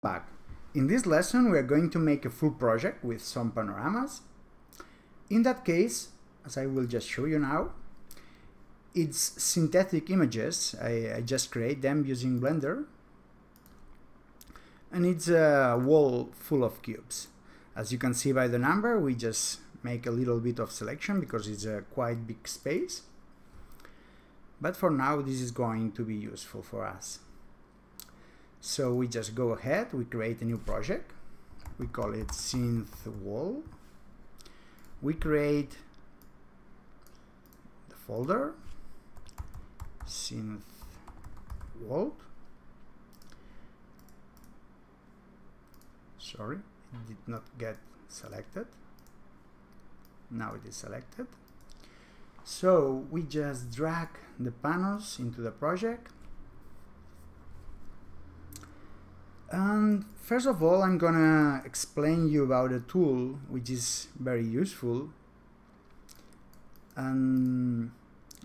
back. In this lesson we are going to make a full project with some panoramas. In that case, as I will just show you now, it's synthetic images. I just create them using Blender, and it's a wall full of cubes. As you can see by the number, we just make a little bit of selection because it's a quite big space. But for now this is going to be useful for us. So we just go ahead, we create a new project, we call it Synth Wall. We create the folder Synth Wall. Sorry, it did not get selected. Now it is selected. So we just drag the panos into the project. And first of all, I'm gonna explain you about a tool which is very useful, and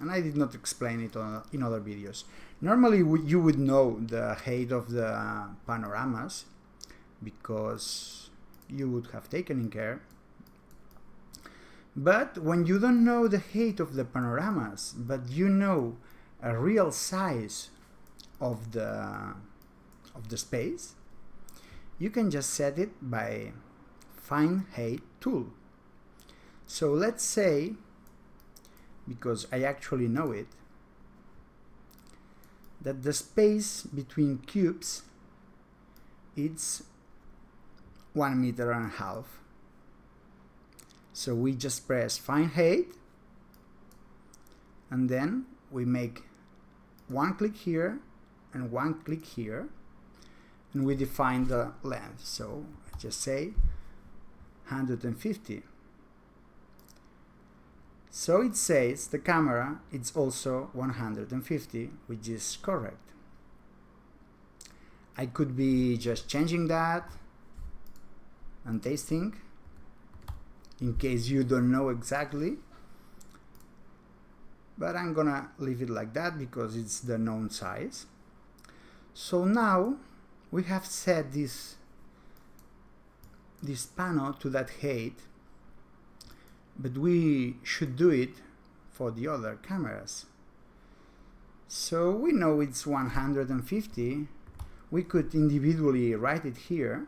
I did not explain it in other videos. Normally you would know the height of the panoramas because you would have taken in care. But when you don't know the height of the panoramas, but you know a real size of the space, you can just set it by find height tool. So let's say, because I actually know it, that the space between cubes it's 1.5 meters. So we just press find height, and then we make one click here and one click here, and we define the length. So I just say 150. So it says the camera it's also 150, which is correct. I could be just changing that and tasting in case you don't know exactly, but I'm gonna leave it like that because it's the known size. So now we have set this panel to that height, but we should do it for the other cameras. So we know it's 150. We could individually write it here,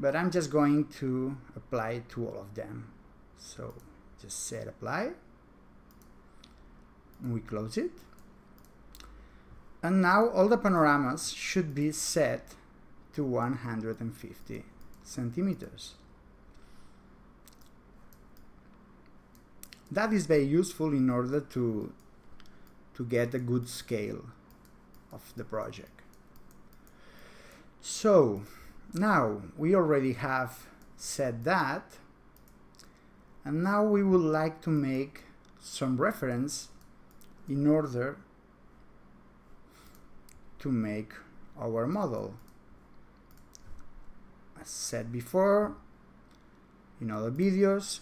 but I'm just going to apply it to all of them. So just set apply, and we close it. And now all the panoramas should be set to 150 centimeters. That is very useful in order to get a good scale of the project. So now we already have set that, and now we would like to make some reference in order to make our model. As said before in other videos,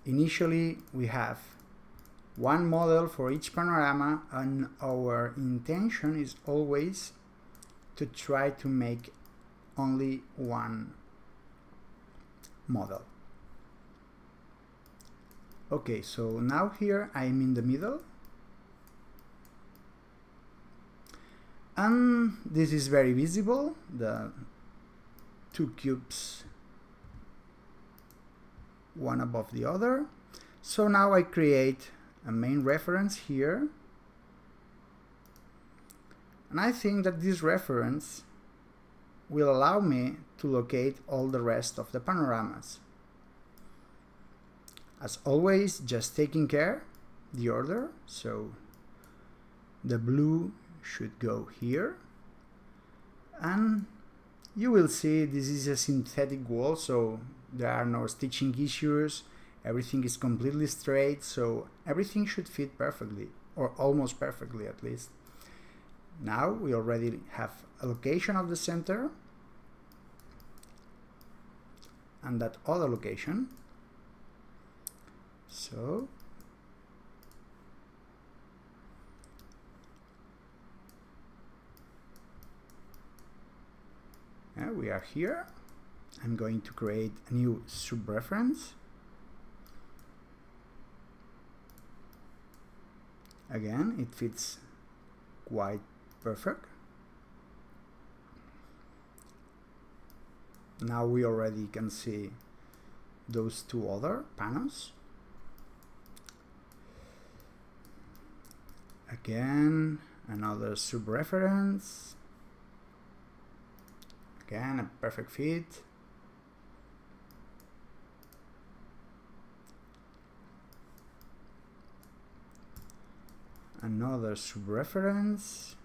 initially we have one model for each panorama, and our intention is always to try to make only one model. Okay, so now here I'm in the middle, and this is very visible, the two cubes one above the other. So now I create a main reference here, and I think that this reference will allow me to locate all the rest of the panoramas. As always, just taking care the order, so the blue should go here, and you will see this is a synthetic wall, so there are no stitching issues, everything is completely straight, so everything should fit perfectly, or almost perfectly at least. Now we already have a location of the center and that other location. So we are here. I'm going to create a new sub-reference. Again, it fits quite perfect. Now we already can see those two other panos. Again, another sub-reference. Again, a perfect fit. Another sub-reference.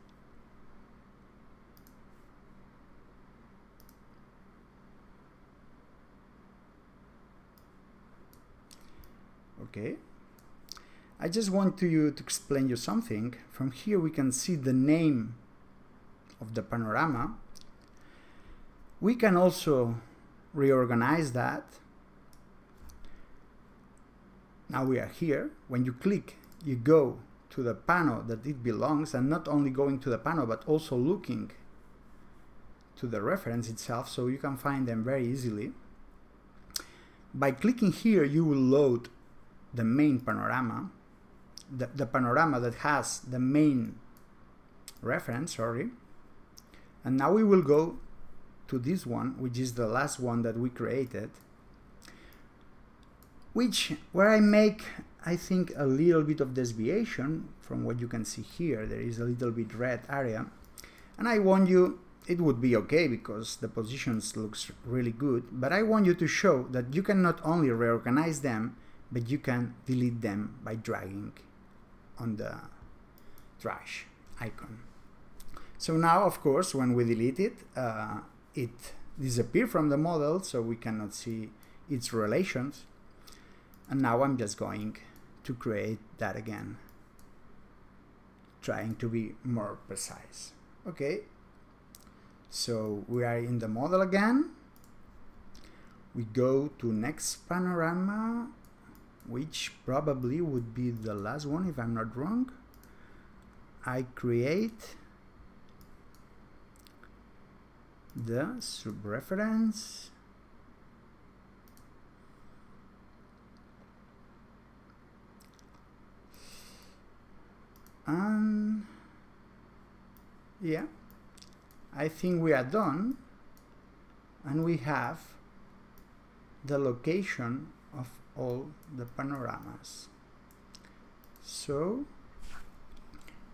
Okay. I just want to explain you something. From here we can see the name of the panorama. We can also reorganize that. Now we are here. When you click, you go to the pano that it belongs, and not only going to the pano but also looking to the reference itself, so you can find them very easily. By clicking here, you will load the main panorama, the panorama that has the main reference, and now we will go to this one, which is the last one that we created, where I make, I think, a little bit of deviation from what you can see here. There is a little bit red area, and I want you, it would be okay because the positions looks really good, but I want you to show that you can not only reorganize them, but you can delete them by dragging on the trash icon. So now, of course, when we delete it, it disappears from the model, so we cannot see its relations. And now I'm just going to create that again, trying to be more precise. Okay, so we are in the model again. We go to next panorama, which probably would be the last one if I'm not wrong. I create the sub-reference. And yeah, I think we are done, and we have the location of all the panoramas. So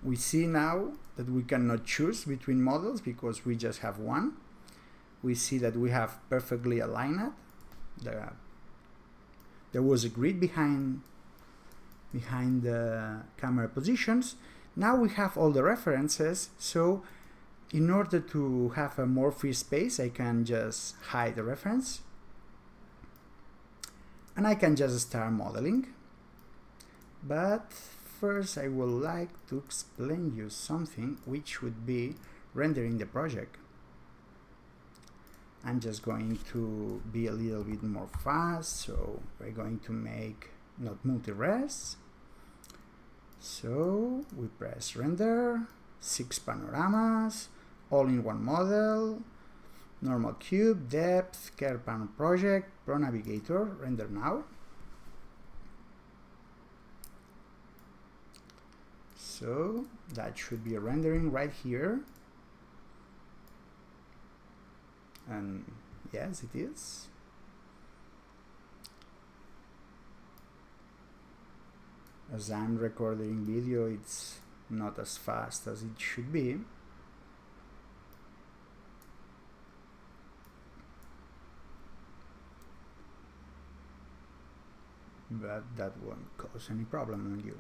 we see now that we cannot choose between models because we just have one. We see that we have perfectly aligned. There was a grid behind the camera positions. Now we have all the references, so in order to have a more free space, I can just hide the reference and I can just start modeling. But first I would like to explain you something, which would be rendering the project. I'm just going to be a little bit more fast, so we're going to make not multi-res. So we press render, 6 panoramas, all in one model, normal cube, depth, care panel project, pro navigator, render now. So that should be rendering right here. And yes, it is. As I'm recording video, it's not as fast as it should be. But that won't cause any problem on you.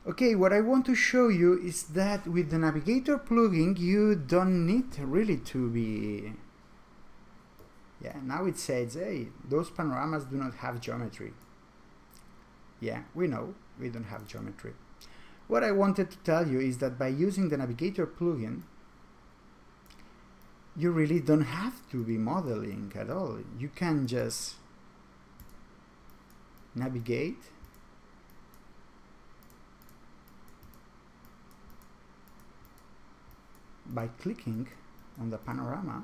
Okay, what I want to show you is that with the Navigator plugin, you don't need really to be... Yeah, now it says, hey, those panoramas do not have geometry. Yeah, we know, we don't have geometry. What I wanted to tell you is that by using the Navigator plugin, you really don't have to be modeling at all. You can just navigate by clicking on the panorama.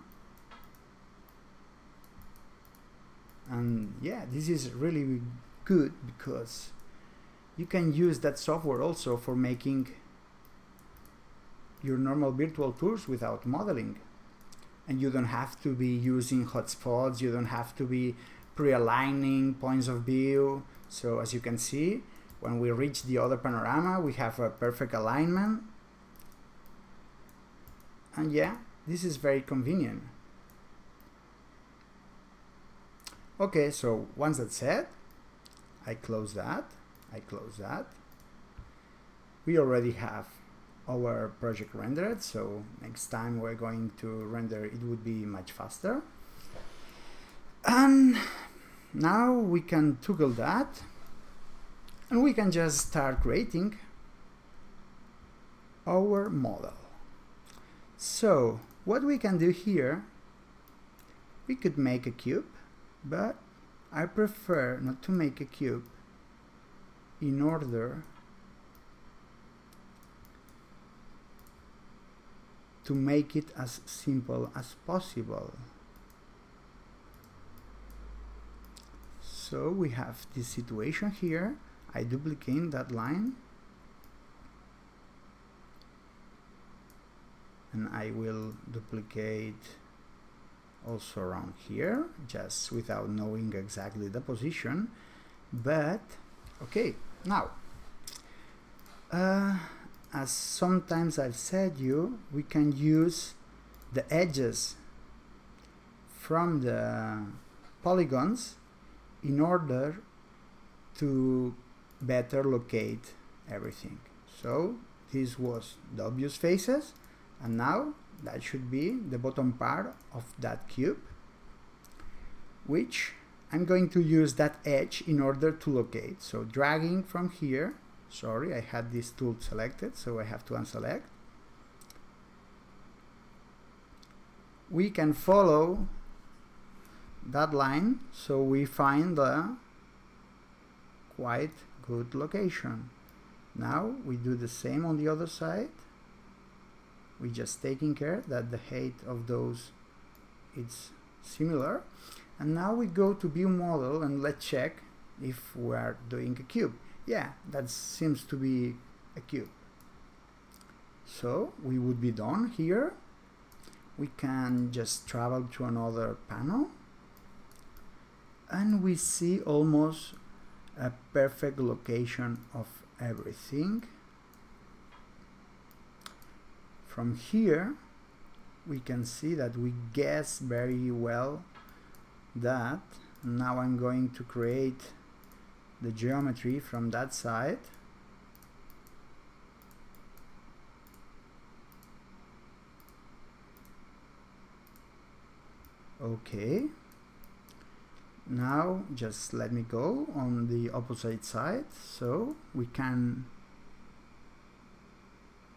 And yeah, this is really good because you can use that software also for making your normal virtual tours without modeling. And you don't have to be using hotspots, you don't have to be pre-aligning points of view. So as you can see, when we reach the other panorama, we have a perfect alignment. And yeah, this is very convenient. Okay, so once that's set, I close that. We already have our project rendered, so next time we're going to render it would be much faster. And now we can toggle that and we can just start creating our model. So what we can do here, we could make a cube, but I prefer not to make a cube in order to make it as simple as possible. So we have this situation here. I duplicate that line and I will duplicate also around here, just without knowing exactly the position. But okay, now as sometimes I've said we can use the edges from the polygons in order to better locate everything. So this was the obvious faces, and now that should be the bottom part of that cube, which I'm going to use that edge in order to locate. So dragging from here, sorry, I had this tool selected, so I have to unselect. We can follow that line, so we find a quite good location. Now we do the same on the other side. We just taking care that the height of those is similar. And now we go to view model and let's check if we are doing a cube. Yeah, that seems to be a cube. So we would be done here. We can just travel to another panel and we see almost a perfect location of everything. From here we can see that we guess very well that. Now I'm going to create the geometry from that side. Okay, now just let me go on the opposite side, so we can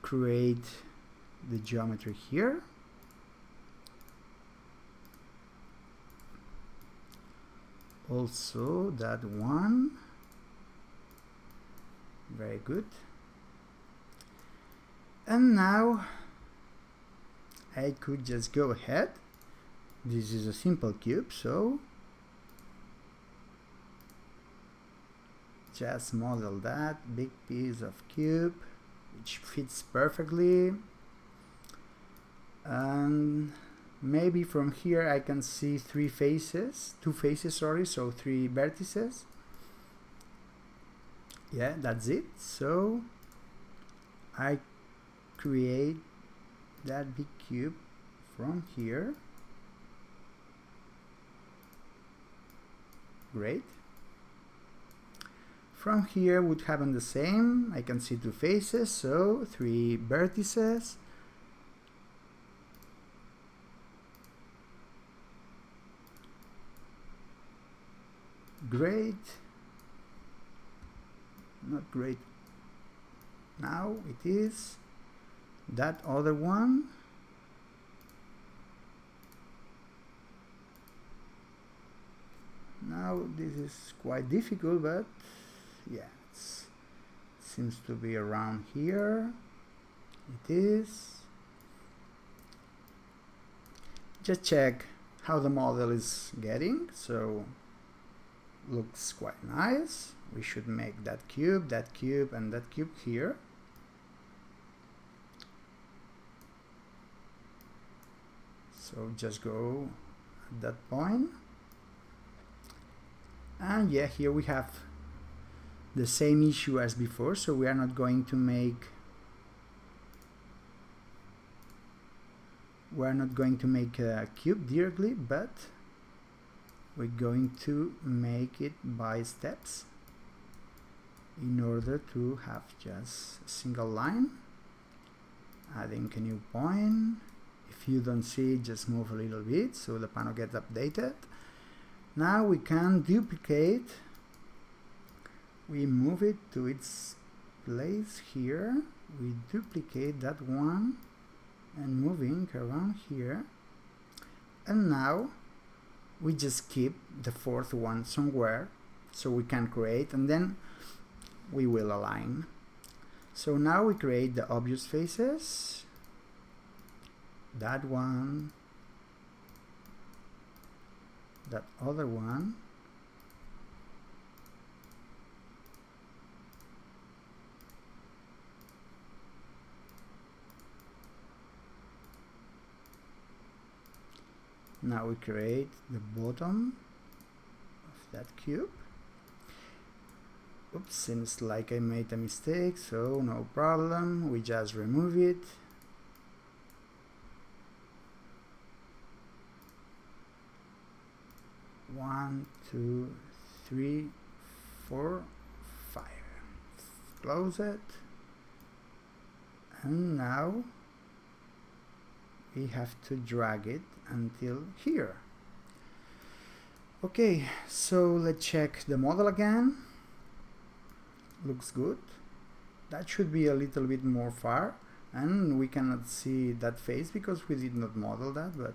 create the geometry here. Also that one, very good. And now I could just go ahead. This is a simple cube, so just model that big piece of cube which fits perfectly, and maybe from here I can see two faces, sorry, so 3 vertices. Yeah, that's it. So I create that big cube from here. Great. From here would happen the same. I can see 2 faces, so 3 vertices. Great. Not great. Now it is that other one. Now this is quite difficult, but yeah, it seems to be around here. It is. just check how the model is getting. So looks quite nice. We should make that cube, and that cube here. So just go at that point. And yeah, here we have the same issue as before, so we are not going to make a cube directly, but we're going to make it by steps in order to have just a single line. Adding a new point. If you don't see it, just move a little bit so the panel gets updated. Now we can duplicate. We move it to its place here. We duplicate that one and moving around here. And now we just keep the fourth one somewhere so we can create, and then we will align. So now we create the obvious faces. That one. That other one. Now we create the bottom of that cube. Oops, seems like I made a mistake, so no problem, we just remove it. One, two, three, four, five. Close it. And now we have to drag it until here. Okay, so let's check the model again. Looks good. That should be a little bit more far, and we cannot see that face because we did not model that, but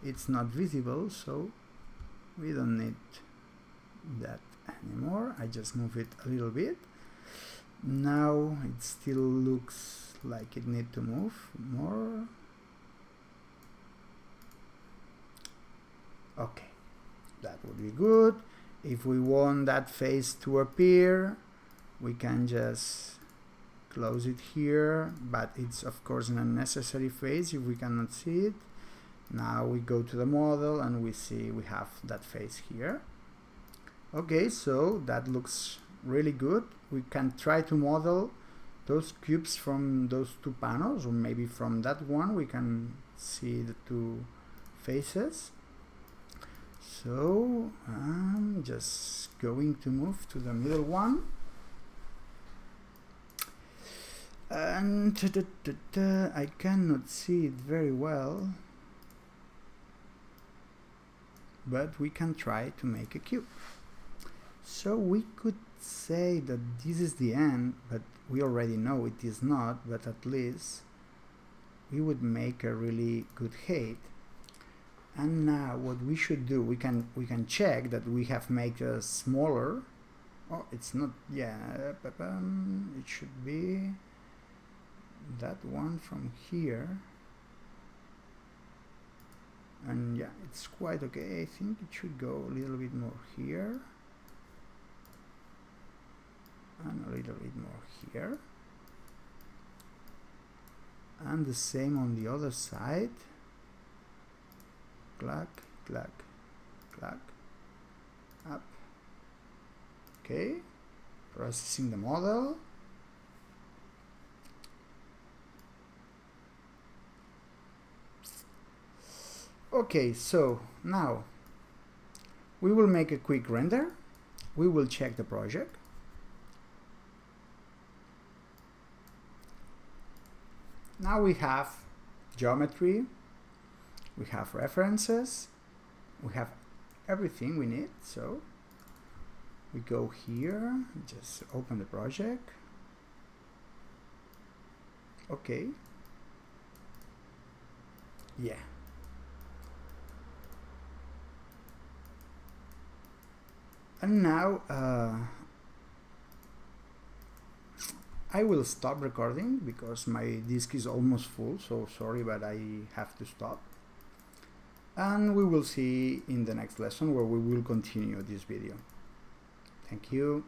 it's not visible, so we don't need that anymore. I just move it a little bit. Now it still looks like it needs to move more. Okay, that would be good. If we want that face to appear, we can just close it here, but it's of course an unnecessary face if we cannot see it. Now we go to the model and we see we have that face here. Okay, so that looks really good. We can try to model those cubes from those two panels, or maybe from that one we can see the two faces. So I'm just going to move to the middle one. And I cannot see it very well, but we can try to make a cube. So we could say that this is the end, but we already know it is not, but at least we would make a really good height. And now what we should do, we can check that we have made a smaller. Oh, it's not, yeah, it should be that one from here, and yeah, it's quite okay. I think it should go a little bit more here and a little bit more here, and the same on the other side. Clack, clack, clack, up. Okay, processing the model. Okay, so now we will make a quick render. We will check the project. Now we have geometry, we have references, we have everything we need. So we go here, just open the project. Okay. Yeah. And now I will stop recording because my disk is almost full, so sorry, but I have to stop. and we will see in the next lesson where we will continue this video. Thank you.